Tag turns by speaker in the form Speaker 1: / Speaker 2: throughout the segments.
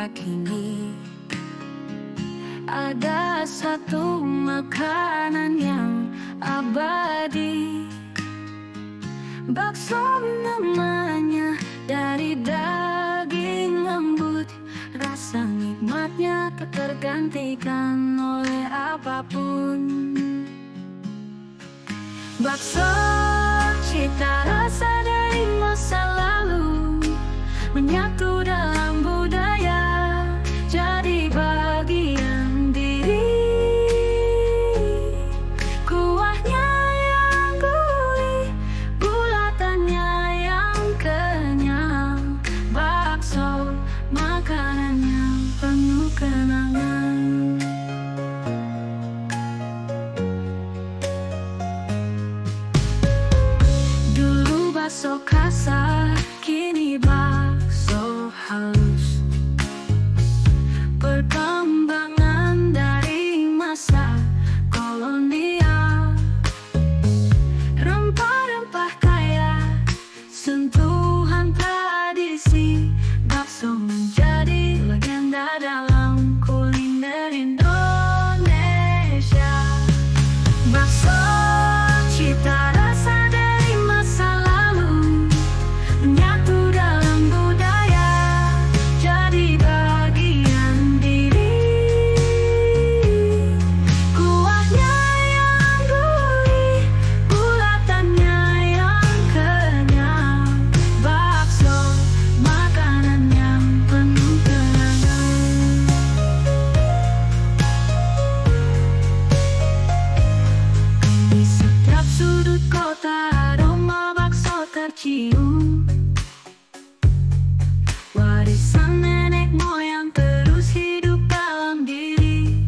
Speaker 1: meyakini ada satu makanan yang abadi. Bakso namanya, dari daging lembut, rasa nikmatnya tak tergantikan oleh apapun. Bakso, cita rasa dari masa lalu, menyatu dalam budaya, jadi bagian diri. Kuahnya yang gurih, bulatannya yang kenyal. Bakso, makanan yang penuh kenangan. Dulu bakso kasar, kini bakso halus. Perkembangan dari masa kolonial, rempah-rempah kaya, sentuhan tradisi. Bakso menjadi legenda dalam kuliner Indonesia. Bakso, cita rasa dari masa lalu, menyatu dalam budaya, jadi bagian diri. Kuahnya yang gurih, bulatannya yang kenyal. Bakso, makanan yang penuh kenangan. Di setiap sudut kota aroma bakso tercium. Warisan nenek moyang terus hidup dalam diri.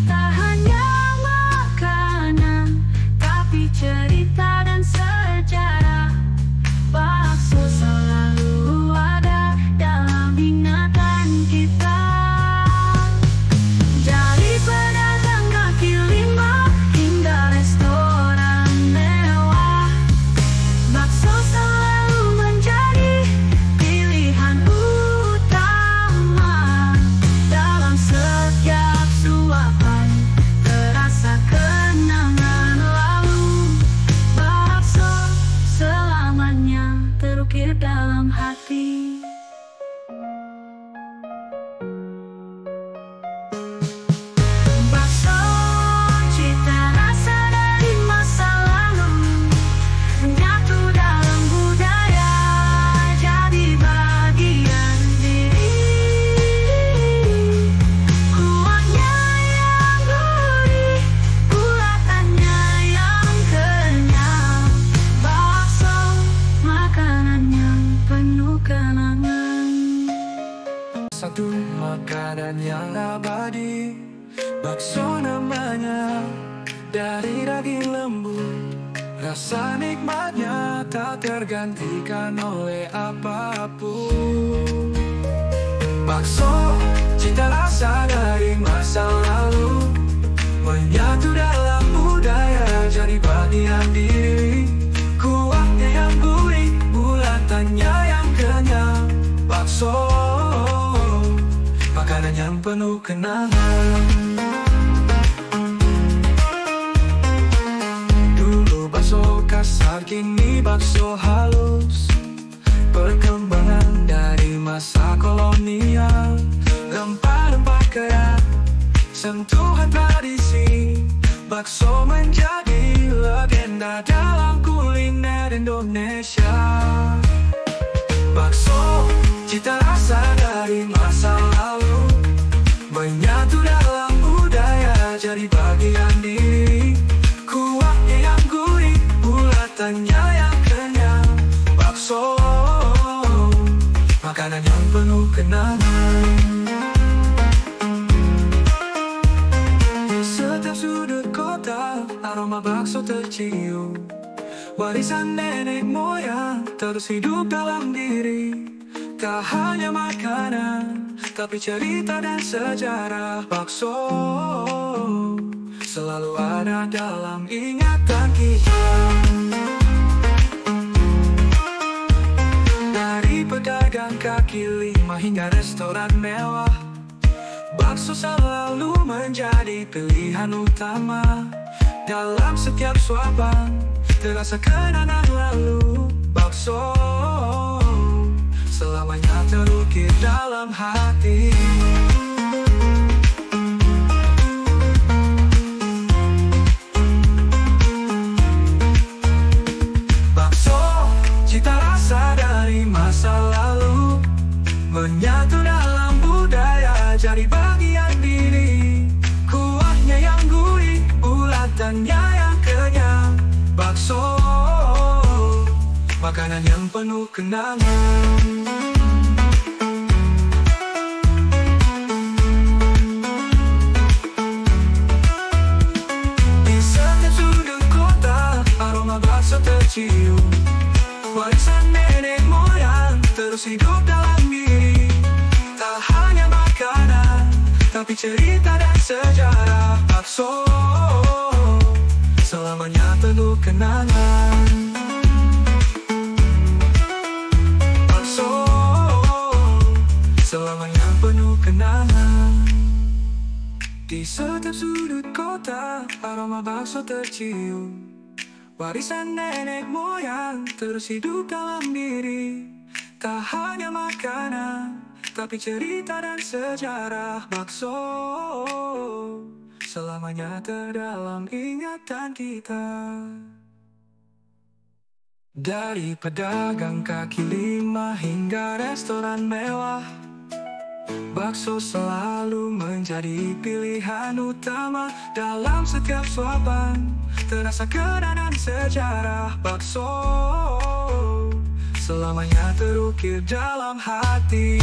Speaker 1: Tak hanya makanan, tapi cerita dan sejarah. Bakso selalu ada dalam ingatan kita. Dari pedagang kaki lima hingga restoran mewah, bakso selalu menjadi pilihan utama. Dalam setiap suapan terasa kenangan lalu. Bakso selamanya terukir dalam hati. Bakso, cita rasa dari masa lalu, menyatu dalam budaya, jadi bagian diri. Kuahnya yang gurih, bulatannya yang kenyal. Bakso, makanan yang penuh kenangan.
Speaker 2: Satu makanan yang abadi, bakso namanya, dari daging lembut, rasa nikmatnya tak tergantikan oleh apapun. Bakso, cita rasa dari masa lalu, menyatu dalam budaya, jadi bagian diri. Kuahnya yang gurih, bulatannya yang kenyal. Bakso, makanan yang penuh kenangan. Dulu bakso kasar, kini bakso halus. Perkembangan dari masa kolonial, rempah-rempah kaya, sentuhan tradisi. Bakso menjadi legenda dalam kuliner Indonesia. Bakso, cita rasa dari masa lalu, menyatu dalam budaya, jadi bagian diri. Kuahnya yang gurih, bulatannya yang kenyal. Bakso, makanan yang penuh kenangan. Setiap sudut kota aroma bakso tercium. Warisan nenek moyang terus hidup dalam diri. Tak hanya makanan, tapi cerita dan sejarah. Bakso selalu ada dalam ingatan kita. Dari pedagang kaki lima hingga restoran mewah, bakso selalu menjadi pilihan utama. Dalam setiap suapan terasa kenangan lalu. Bakso selamanya terukir dalam hati. Bakso, cita rasa dari masa lalu, menyatu dalam budaya jadi bagian diri. Kuahnya yang gurih, bulatannya yang kenyang. Bakso, makanan yang penuh kenangan. Di setiap sudut kota, aroma bakso tercium. Warisan nenek moyang terus hidup dalam diri. Tak hanya makanan, tapi cerita dan sejarah. Bakso selamanya penuh kenangan. Bakso selamanya penuh kenangan. Di setiap sudut kota, aroma bakso tercium. Warisan nenek moyang terus hidup dalam diri. Tak hanya makanan, tapi cerita dan sejarah. Bakso selamanya terdalam ingatan kita. Dari pedagang kaki lima hingga restoran mewah, bakso selalu menjadi pilihan utama. Dalam setiap suapan terasa kenangan sejarah. Bakso selamanya terukir dalam hati.